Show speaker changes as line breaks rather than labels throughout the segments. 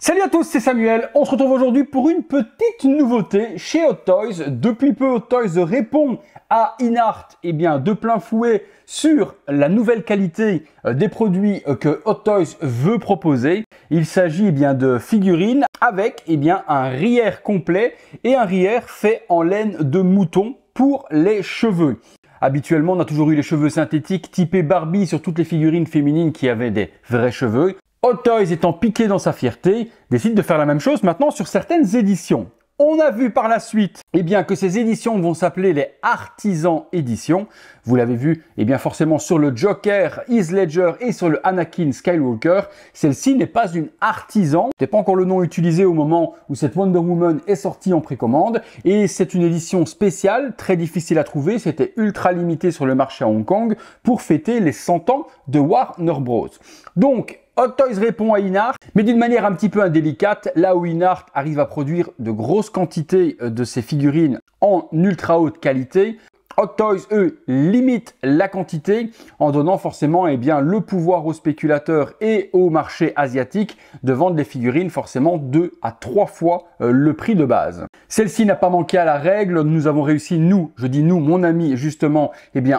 Salut à tous, c'est Samuel. On se retrouve aujourd'hui pour une petite nouveauté chez Hot Toys. Depuis peu, Hot Toys répond à InArt de plein fouet sur la nouvelle qualité des produits que Hot Toys veut proposer. Il s'agit de figurines avec un rierre complet et un rierre fait en laine de mouton pour les cheveux. Habituellement, on a toujours eu les cheveux synthétiques typés Barbie sur toutes les figurines féminines qui avaient des vrais cheveux. Hot Toys étant piqué dans sa fierté, décide de faire la même chose maintenant sur certaines éditions. On a vu par la suite que ces éditions vont s'appeler les Artisan Éditions. Vous l'avez vu forcément sur le Joker, Heath Ledger et sur le Anakin Skywalker. Celle-ci n'est pas une Artisan. Ce n'est pas encore le nom utilisé au moment où cette Wonder Woman est sortie en précommande. Et c'est une édition spéciale, très difficile à trouver. C'était ultra limité sur le marché à Hong Kong pour fêter les 100 ans de Warner Bros. Donc, Hot Toys répond à InArt, mais d'une manière un petit peu indélicate, là où InArt arrive à produire de grosses quantités de ces figurines en ultra haute qualité, Hot Toys, eux, limitent la quantité en donnant forcément le pouvoir aux spéculateurs et au marché asiatique de vendre des figurines forcément 2 à 3 fois le prix de base. Celle-ci n'a pas manqué à la règle. Nous avons réussi, je dis nous, mon ami justement,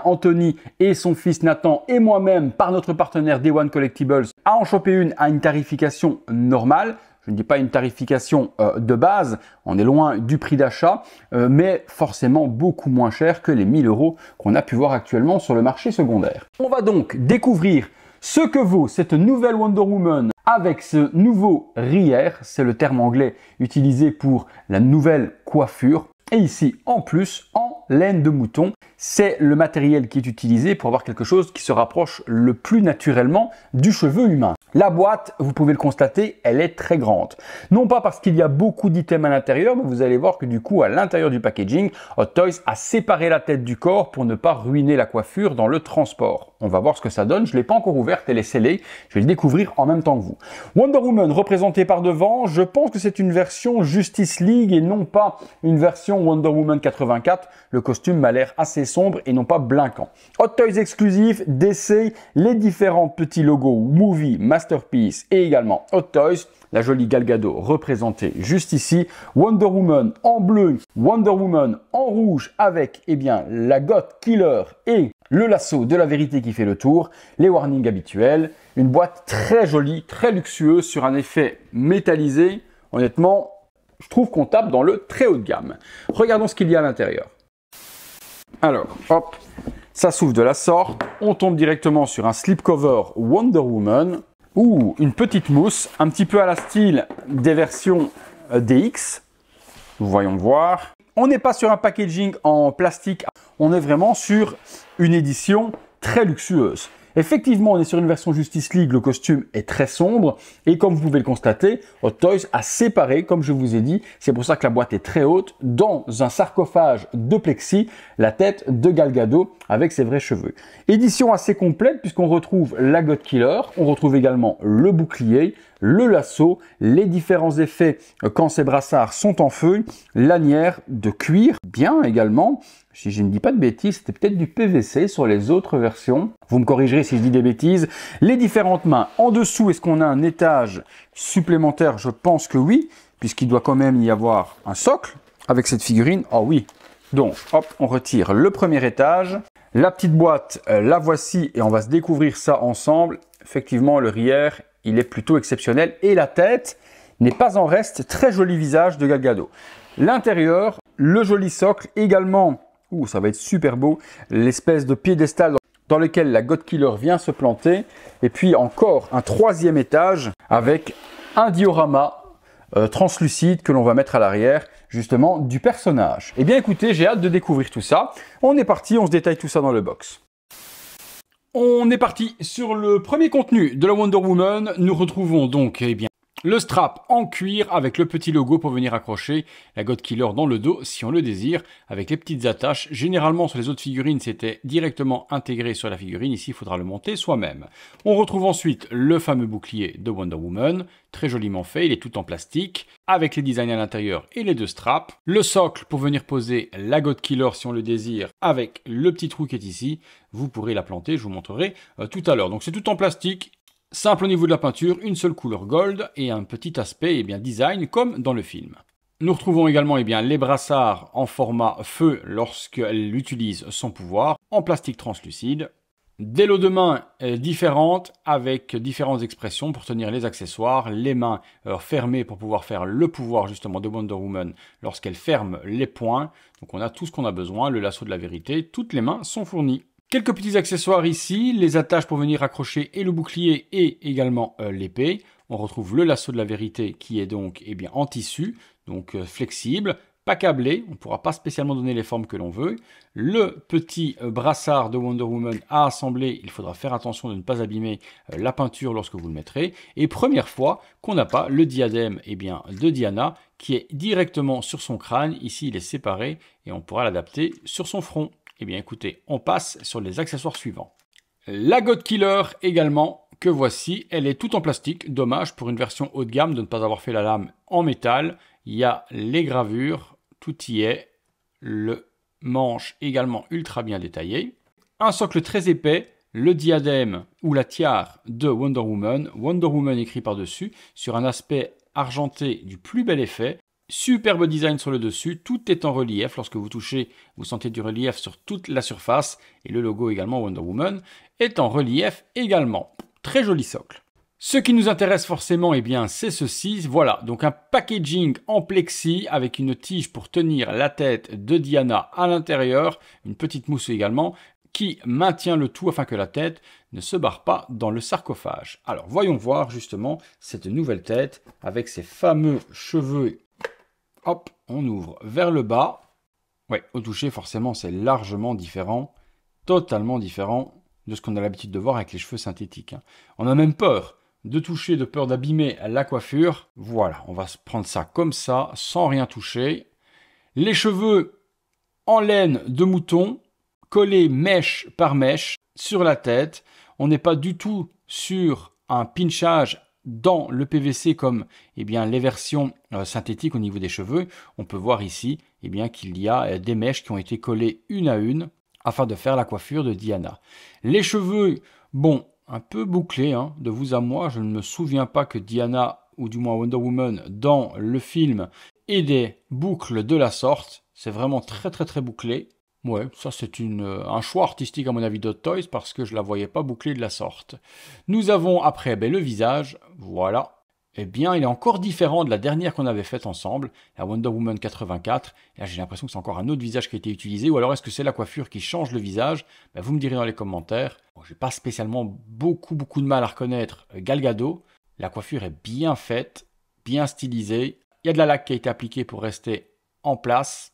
Anthony et son fils Nathan et moi-même, par notre partenaire Day One Collectibles, à en choper une à une tarification normale. Je ne dis pas une tarification de base, on est loin du prix d'achat, mais forcément beaucoup moins cher que les 1000 € qu'on a pu voir actuellement sur le marché secondaire. On va donc découvrir ce que vaut cette nouvelle Wonder Woman avec ce nouveau rierre, c'est le terme anglais utilisé pour la nouvelle coiffure. Et ici, en plus, en laine de mouton, c'est le matériel qui est utilisé pour avoir quelque chose qui se rapproche le plus naturellement du cheveu humain. La boîte, vous pouvez le constater, elle est très grande. Non pas parce qu'il y a beaucoup d'items à l'intérieur, mais vous allez voir que du coup, à l'intérieur du packaging, Hot Toys a séparé la tête du corps pour ne pas ruiner la coiffure dans le transport. On va voir ce que ça donne. Je ne l'ai pas encore ouverte, elle est scellée. Je vais le découvrir en même temps que vous. Wonder Woman représentée par devant, je pense que c'est une version Justice League et non pas une version Wonder Woman 84. Le costume m'a l'air assez sombre et non pas blinquant. Hot Toys exclusif, DC, les différents petits logos Movie, Masterpiece et également Hot Toys. La jolie Gal Gadot représentée juste ici. Wonder Woman en bleu, Wonder Woman en rouge avec la God Killer et le lasso de la vérité qui fait le tour. Les warnings habituels. Une boîte très jolie, très luxueuse sur un effet métallisé. Honnêtement, je trouve qu'on tape dans le très haut de gamme. Regardons ce qu'il y a à l'intérieur. Alors, hop, ça s'ouvre de la sorte. On tombe directement sur un slipcover Wonder Woman. Ou une petite mousse, un petit peu à la style des versions DX. Voyons voir. On n'est pas sur un packaging en plastique, on est vraiment sur une édition très luxueuse. Effectivement, on est sur une version Justice League, le costume est très sombre et comme vous pouvez le constater, Hot Toys a séparé, comme je vous ai dit, c'est pour ça que la boîte est très haute, dans un sarcophage de plexi, la tête de Gal Gadot avec ses vrais cheveux. Édition assez complète puisqu'on retrouve la God Killer, on retrouve également le bouclier, le lasso, les différents effets quand ces brassards sont en feu, lanière de cuir, bien également. Si je ne dis pas de bêtises, c'était peut-être du PVC sur les autres versions. Vous me corrigerez si je dis des bêtises. Les différentes mains. En dessous, est-ce qu'on a un étage supplémentaire? Je pense que oui, puisqu'il doit quand même y avoir un socle avec cette figurine. Oh oui. Donc, hop, on retire le premier étage. La petite boîte, la voici et on va se découvrir ça ensemble. Effectivement, le rierre, il est plutôt exceptionnel. Et la tête n'est pas en reste. Très joli visage de Gal Gadot. L'intérieur, le joli socle également. Ça va être super beau. L'espèce de piédestal dans lequel la God Killer vient se planter. Et puis encore un troisième étage avec un diorama translucide que l'on va mettre à l'arrière justement du personnage. Eh bien écoutez, j'ai hâte de découvrir tout ça. On est parti, on se détaille tout ça dans le box. On est parti sur le premier contenu de la Wonder Woman. Nous retrouvons donc le strap en cuir avec le petit logo pour venir accrocher la God Killer dans le dos si on le désire, avec les petites attaches. Généralement sur les autres figurines c'était directement intégré sur la figurine, ici il faudra le monter soi-même. On retrouve ensuite le fameux bouclier de Wonder Woman, très joliment fait, il est tout en plastique, avec les designs à l'intérieur et les deux straps. Le socle pour venir poser la God Killer si on le désire, avec le petit trou qui est ici, vous pourrez la planter, je vous montrerai tout à l'heure. Donc c'est tout en plastique. Simple au niveau de la peinture, une seule couleur gold et un petit aspect design comme dans le film. Nous retrouvons également les brassards en format feu lorsqu'elle utilise son pouvoir, en plastique translucide. Des lots de mains différentes avec différentes expressions pour tenir les accessoires, les mains fermées pour pouvoir faire le pouvoir justement de Wonder Woman lorsqu'elle ferme les poings. Donc on a tout ce qu'on a besoin, le lasso de la vérité, toutes les mains sont fournies. Quelques petits accessoires ici, les attaches pour venir accrocher et le bouclier et également l'épée. On retrouve le lasso de la vérité qui est donc en tissu, donc flexible, pas câblé, on ne pourra pas spécialement donner les formes que l'on veut. Le petit brassard de Wonder Woman à assembler, il faudra faire attention de ne pas abîmer la peinture lorsque vous le mettrez. Et première fois qu'on n'a pas le diadème de Diana qui est directement sur son crâne. Ici, il est séparé et on pourra l'adapter sur son front. Écoutez, on passe sur les accessoires suivants. La God Killer également, que voici, elle est toute en plastique. Dommage pour une version haut de gamme de ne pas avoir fait la lame en métal. Il y a les gravures, tout y est. Le manche également ultra bien détaillé. Un socle très épais, le diadème ou la tiare de Wonder Woman écrit par-dessus, sur un aspect argenté du plus bel effet. Superbe design sur le dessus, tout est en relief. Lorsque vous touchez, vous sentez du relief sur toute la surface. Et le logo également Wonder Woman est en relief également. Très joli socle. Ce qui nous intéresse forcément, c'est ceci. Voilà, donc un packaging en plexi avec une tige pour tenir la tête de Diana à l'intérieur. Une petite mousse également qui maintient le tout afin que la tête ne se barre pas dans le sarcophage. Alors, voyons voir justement cette nouvelle tête avec ses fameux cheveux. Hop, on ouvre vers le bas. Ouais, au toucher, forcément, c'est largement différent, totalement différent de ce qu'on a l'habitude de voir avec les cheveux synthétiques. On a même peur de toucher, de peur d'abîmer la coiffure. Voilà, on va se prendre ça comme ça, sans rien toucher. Les cheveux en laine de mouton, collés mèche par mèche sur la tête. On n'est pas du tout sur un pinchage dans le PVC comme les versions synthétiques au niveau des cheveux. On peut voir ici qu'il y a des mèches qui ont été collées une à une afin de faire la coiffure de Diana. Les cheveux, bon, un peu bouclés, de vous à moi. Je ne me souviens pas que Diana, ou du moins Wonder Woman, dans le film, ait des boucles de la sorte. C'est vraiment très très très bouclé. Ouais, ça c'est un choix artistique à mon avis d'Hot Toys parce que je la voyais pas bouclée de la sorte. Nous avons après le visage, voilà. Il est encore différent de la dernière qu'on avait faite ensemble, la Wonder Woman 84. Et là j'ai l'impression que c'est encore un autre visage qui a été utilisé, ou alors est-ce que c'est la coiffure qui change le visage? Vous me direz dans les commentaires. Bon, j'ai pas spécialement beaucoup de mal à reconnaître Gal Gadot. La coiffure est bien faite, bien stylisée. Il y a de la laque qui a été appliquée pour rester en place.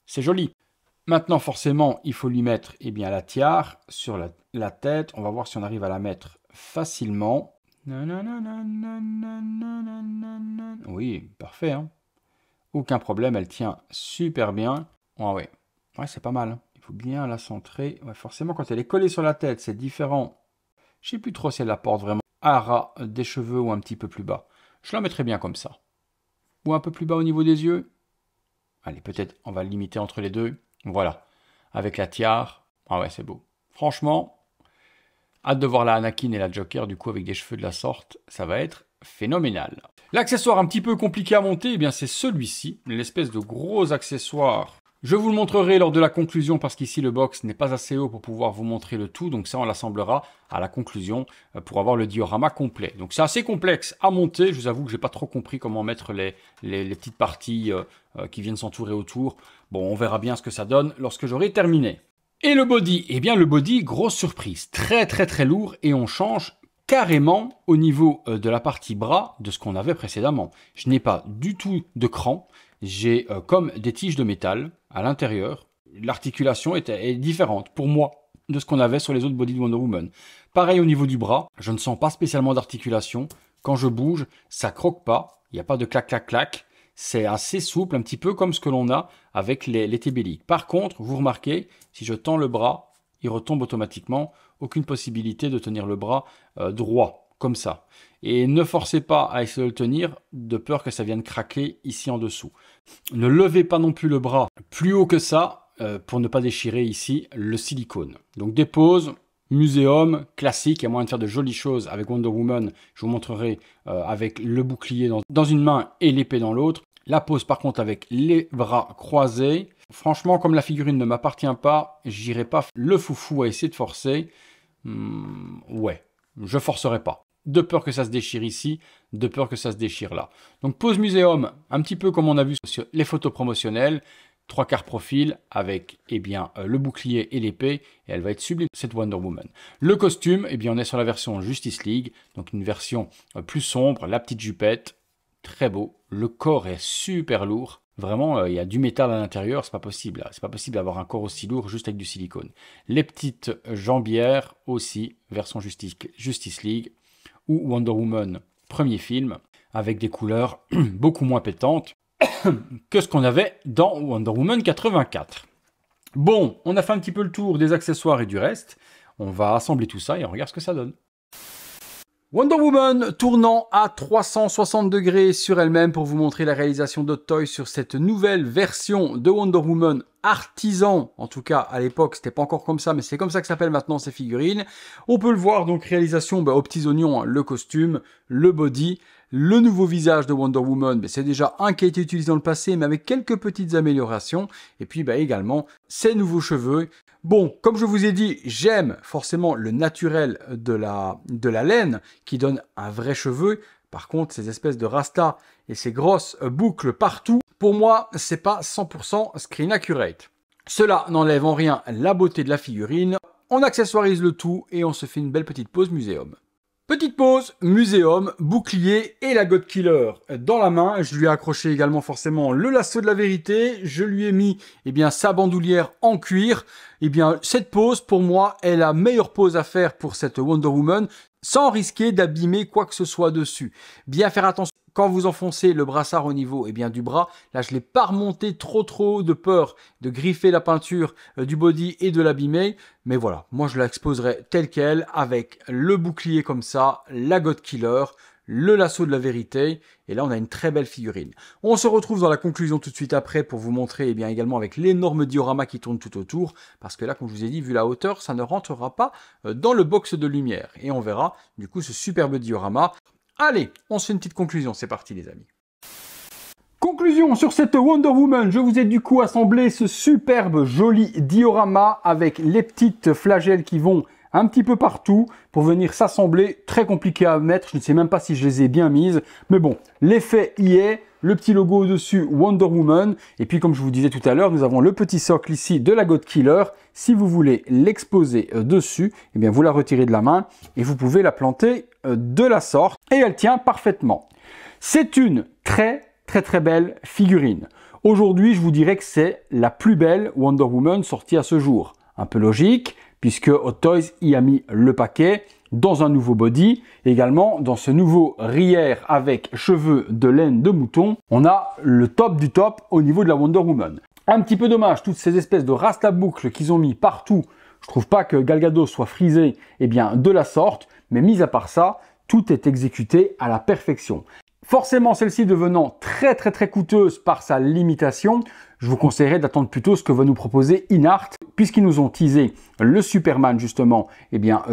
C'est joli. Maintenant, forcément, il faut lui mettre la tiare sur la tête. On va voir si on arrive à la mettre facilement. Oui, parfait. Aucun problème, elle tient super bien. Ouais, c'est pas mal. Il faut bien la centrer. Ouais, forcément, quand elle est collée sur la tête, c'est différent. Je ne sais plus trop si elle la porte vraiment à ras des cheveux ou un petit peu plus bas. Je la mettrai bien comme ça. Ou un peu plus bas au niveau des yeux. Allez, peut-être on va le limiter entre les deux. Voilà, avec la tiare. Ah ouais, c'est beau. Franchement, hâte de voir la Anakin et la Joker, du coup, avec des cheveux de la sorte. Ça va être phénoménal. L'accessoire un petit peu compliqué à monter, c'est celui-ci. L'espèce de gros accessoire. Je vous le montrerai lors de la conclusion parce qu'ici, le box n'est pas assez haut pour pouvoir vous montrer le tout. Donc ça, on l'assemblera à la conclusion pour avoir le diorama complet. Donc c'est assez complexe à monter. Je vous avoue que j'ai pas trop compris comment mettre les petites parties qui viennent s'entourer autour. Bon, on verra bien ce que ça donne lorsque j'aurai terminé. Et le body, le body, grosse surprise, très très très lourd et on change carrément au niveau de la partie bras de ce qu'on avait précédemment. Je n'ai pas du tout de cran, j'ai comme des tiges de métal à l'intérieur. L'articulation est différente pour moi de ce qu'on avait sur les autres bodies de Wonder Woman. Pareil au niveau du bras, je ne sens pas spécialement d'articulation. Quand je bouge, ça croque pas, il n'y a pas de clac clac clac. C'est assez souple, un petit peu comme ce que l'on a avec les T-Belly. Par contre, vous remarquez, si je tends le bras, il retombe automatiquement. Aucune possibilité de tenir le bras droit, comme ça. Et ne forcez pas à essayer de le tenir, de peur que ça vienne craquer ici en dessous. Ne levez pas non plus le bras plus haut que ça, pour ne pas déchirer ici le silicone. Donc des pauses, Muséum, classique, il y a moyen de faire de jolies choses avec Wonder Woman. Je vous montrerai avec le bouclier dans une main et l'épée dans l'autre. La pose par contre avec les bras croisés. Franchement, comme la figurine ne m'appartient pas, j'irai pas le foufou à essayer de forcer. Ouais, je forcerai pas. De peur que ça se déchire ici, de peur que ça se déchire là. Donc pose muséum, un petit peu comme on a vu sur les photos promotionnelles. 3/4 profil avec le bouclier et l'épée, et elle va être sublime cette Wonder Woman. Le costume, on est sur la version Justice League, donc une version plus sombre, la petite jupette, très beau. Le corps est super lourd, vraiment il y a du métal à l'intérieur, c'est pas possible. C'est pas possible d'avoir un corps aussi lourd juste avec du silicone. Les petites jambières aussi, version Justice League, ou Wonder Woman, premier film, avec des couleurs beaucoup moins pétantes que ce qu'on avait dans Wonder Woman 84. Bon, on a fait un petit peu le tour des accessoires et du reste. On va assembler tout ça et on regarde ce que ça donne. Wonder Woman tournant à 360 degrés sur elle-même pour vous montrer la réalisation d'Hot Toys sur cette nouvelle version de Wonder Woman artisan. En tout cas, à l'époque, c'était pas encore comme ça, mais c'est comme ça que s'appelle maintenant ces figurines. On peut le voir, donc réalisation aux petits oignons, hein, le costume, le body. Le nouveau visage de Wonder Woman, c'est déjà un qui a été utilisé dans le passé, mais avec quelques petites améliorations. Et puis également, ses nouveaux cheveux. Bon, comme je vous ai dit, j'aime forcément le naturel de la laine, qui donne un vrai cheveu. Par contre, ces espèces de rasta et ces grosses boucles partout, pour moi, c'est pas 100% screen accurate. Cela n'enlève en rien la beauté de la figurine. On accessoirise le tout et on se fait une belle petite pause muséum. Petite pause, muséum, bouclier et la God Killer dans la main. Je lui ai accroché également forcément le lasso de la vérité. Je lui ai mis sa bandoulière en cuir. Cette pose, pour moi, est la meilleure pose à faire pour cette Wonder Woman sans risquer d'abîmer quoi que ce soit dessus. Bien faire attention quand vous enfoncez le brassard au niveau du bras. Là, je ne l'ai pas remonté trop haut de peur de griffer la peinture du body et de l'abîmer. Mais voilà, moi je l'exposerai telle qu'elle avec le bouclier comme ça, la God Killer, le lasso de la vérité. Et là, on a une très belle figurine. On se retrouve dans la conclusion tout de suite après pour vous montrer également avec l'énorme diorama qui tourne tout autour. Parce que là, comme je vous ai dit, vu la hauteur, ça ne rentrera pas dans le box de lumière. Et on verra du coup ce superbe diorama. Allez, on se fait une petite conclusion. C'est parti les amis. Conclusion sur cette Wonder Woman, je vous ai du coup assemblé ce superbe joli diorama avec les petites flagelles qui vont un petit peu partout pour venir s'assembler. Très compliqué à mettre, je ne sais même pas si je les ai bien mises, mais bon, l'effet y est, le petit logo au-dessus Wonder Woman, et puis comme je vous disais tout à l'heure, nous avons le petit socle ici de la God Killer. Si vous voulez l'exposer dessus, vous la retirez de la main et vous pouvez la planter de la sorte, et elle tient parfaitement. C'est une très belle figurine. Aujourd'hui, je vous dirais que c'est la plus belle Wonder Woman sortie à ce jour. Un peu logique, puisque Hot Toys y a mis le paquet dans un nouveau body, également dans ce nouveau RIER avec cheveux de laine de mouton. On a le top du top au niveau de la Wonder Woman. Un petit peu dommage, toutes ces espèces de rasta boucles qu'ils ont mis partout. Je trouve pas que Gal Gadot soit frisé de la sorte, mais mis à part ça, tout est exécuté à la perfection. Forcément, celle-ci devenant très coûteuse par sa limitation, je vous conseillerais d'attendre plutôt ce que va nous proposer InArt, puisqu'ils nous ont teasé le Superman justement,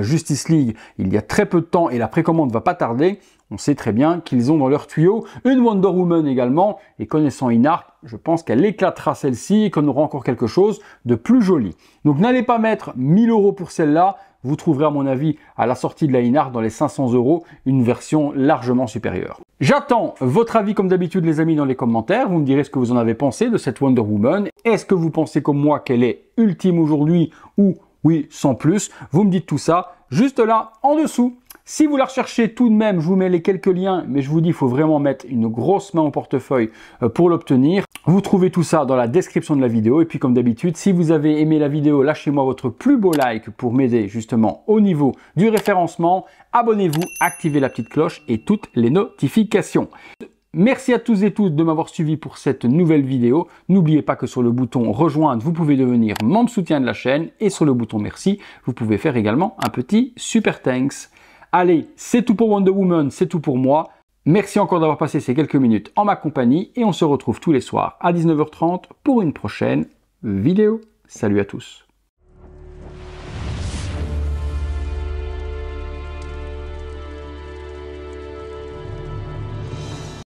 Justice League, il y a très peu de temps et la précommande va pas tarder. On sait très bien qu'ils ont dans leur tuyau une Wonder Woman également, et connaissant InArt, je pense qu'elle éclatera celle-ci et qu'on aura encore quelque chose de plus joli. Donc n'allez pas mettre 1000 € pour celle-là, vous trouverez à mon avis à la sortie de la InArt dans les 500 € une version largement supérieure. J'attends votre avis comme d'habitude les amis dans les commentaires, vous me direz ce que vous en avez pensé de cette Wonder Woman. Est-ce que vous pensez comme moi qu'elle est ultime aujourd'hui ou oui sans plus? Vous me dites tout ça juste là en dessous. Si vous la recherchez tout de même, je vous mets les quelques liens, mais je vous dis, il faut vraiment mettre une grosse main au portefeuille pour l'obtenir. Vous trouvez tout ça dans la description de la vidéo. Et puis comme d'habitude, si vous avez aimé la vidéo, lâchez-moi votre plus beau like pour m'aider justement au niveau du référencement. Abonnez-vous, activez la petite cloche et toutes les notifications. Merci à tous et toutes de m'avoir suivi pour cette nouvelle vidéo. N'oubliez pas que sur le bouton rejoindre, vous pouvez devenir membre soutien de la chaîne. Et sur le bouton merci, vous pouvez faire également un petit super thanks. Allez, c'est tout pour Wonder Woman, c'est tout pour moi. Merci encore d'avoir passé ces quelques minutes en ma compagnie et on se retrouve tous les soirs à 19 h 30 pour une prochaine vidéo. Salut à tous.